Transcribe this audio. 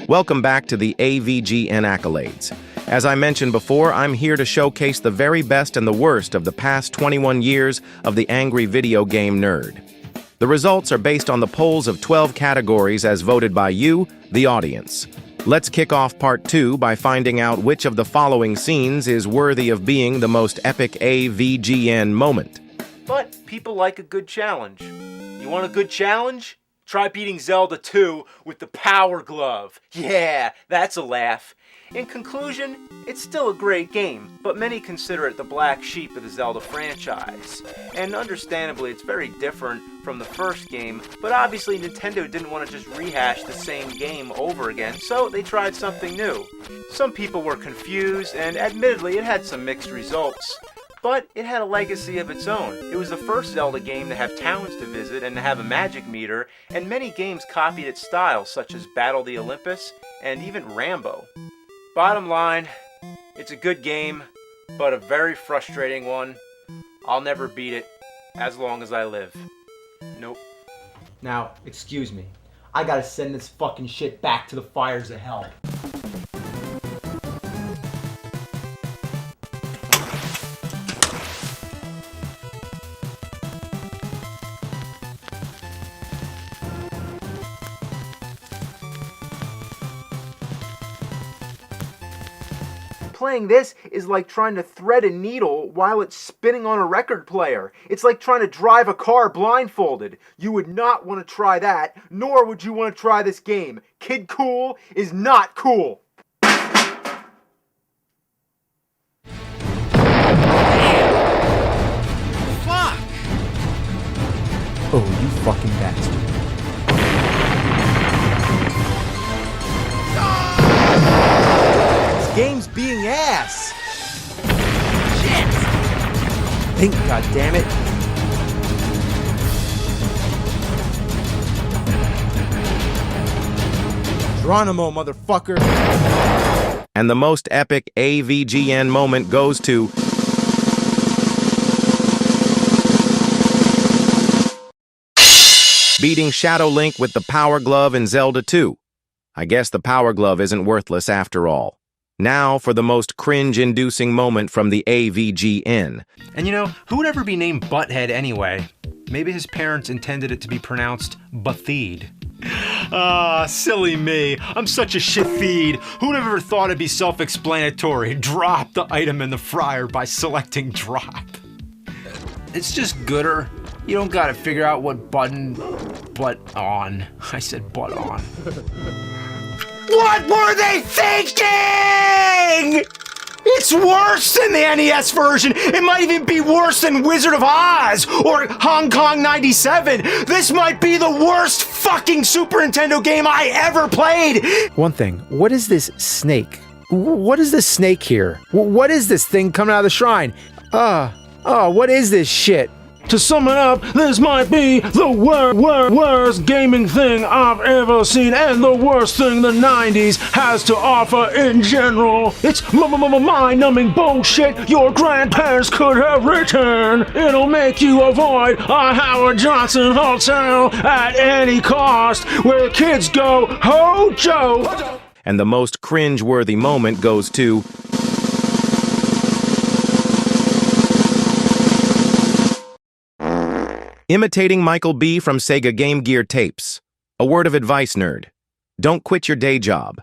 Welcome back to the AVGN Accolades. As I mentioned before, I'm here to showcase the very best and the worst of the past 21 years of the angry video game nerd. The results are based on the polls of 12 categories as voted by you, the audience. Let's kick off part 2 by finding out which of the following scenes is worthy of being the most epic AVGN moment. But people like a good challenge. You want a good challenge? Try beating Zelda 2 with the Power Glove. Yeah, that's a laugh. In conclusion, it's still a great game, but many consider it the black sheep of the Zelda franchise. And understandably, it's very different from the first game, but obviously Nintendo didn't want to just rehash the same game over again, so they tried something new. Some people were confused, and admittedly, it had some mixed results. But it had a legacy of its own. It was the first Zelda game to have towns to visit and to have a magic meter, and many games copied its style, such as Battle the Olympus and even Rambo. Bottom line, it's a good game, but a very frustrating one. I'll never beat it, as long as I live. Nope. Now, excuse me. I gotta send this fucking shit back to the fires of hell. Playing this is like trying to thread a needle while it's spinning on a record player. It's like trying to drive a car blindfolded. You would not want to try that, nor would you want to try this game. Kid Kool is not cool. Oh, you fucking bastard. Game's being ass! Shit! Think, goddammit! Geronimo, motherfucker! And the most epic AVGN moment goes to beating Shadow Link with the Power Glove in Zelda 2. I guess the Power Glove isn't worthless after all. Now for the most cringe-inducing moment from the AVGN. And you know, who would ever be named Butthead anyway? Maybe his parents intended it to be pronounced Butthead. Ah, silly me. I'm such a shit feed. Who'd have ever thought it'd be self-explanatory? Drop the item in the fryer by selecting drop. It's just gooder. You don't gotta figure out what button, but on. I said butt on. What were they thinking? It's worse than the NES version. It might even be worse than Wizard of Oz or Hong Kong 97. This might be the worst fucking Super Nintendo game I ever played. One thing, what is this snake? What is this snake here? What is this thing coming out of the shrine? What is this shit? To sum it up, this might be the worst gaming thing I've ever seen, and the worst thing the 90s has to offer in general. It's mind-numbing bullshit your grandparents could have written. It'll make you avoid a Howard Johnson hotel at any cost, where kids go hojo. And the most cringe-worthy moment goes to imitating Michael B. from Sega Game Gear tapes. A word of advice, nerd. Don't quit your day job.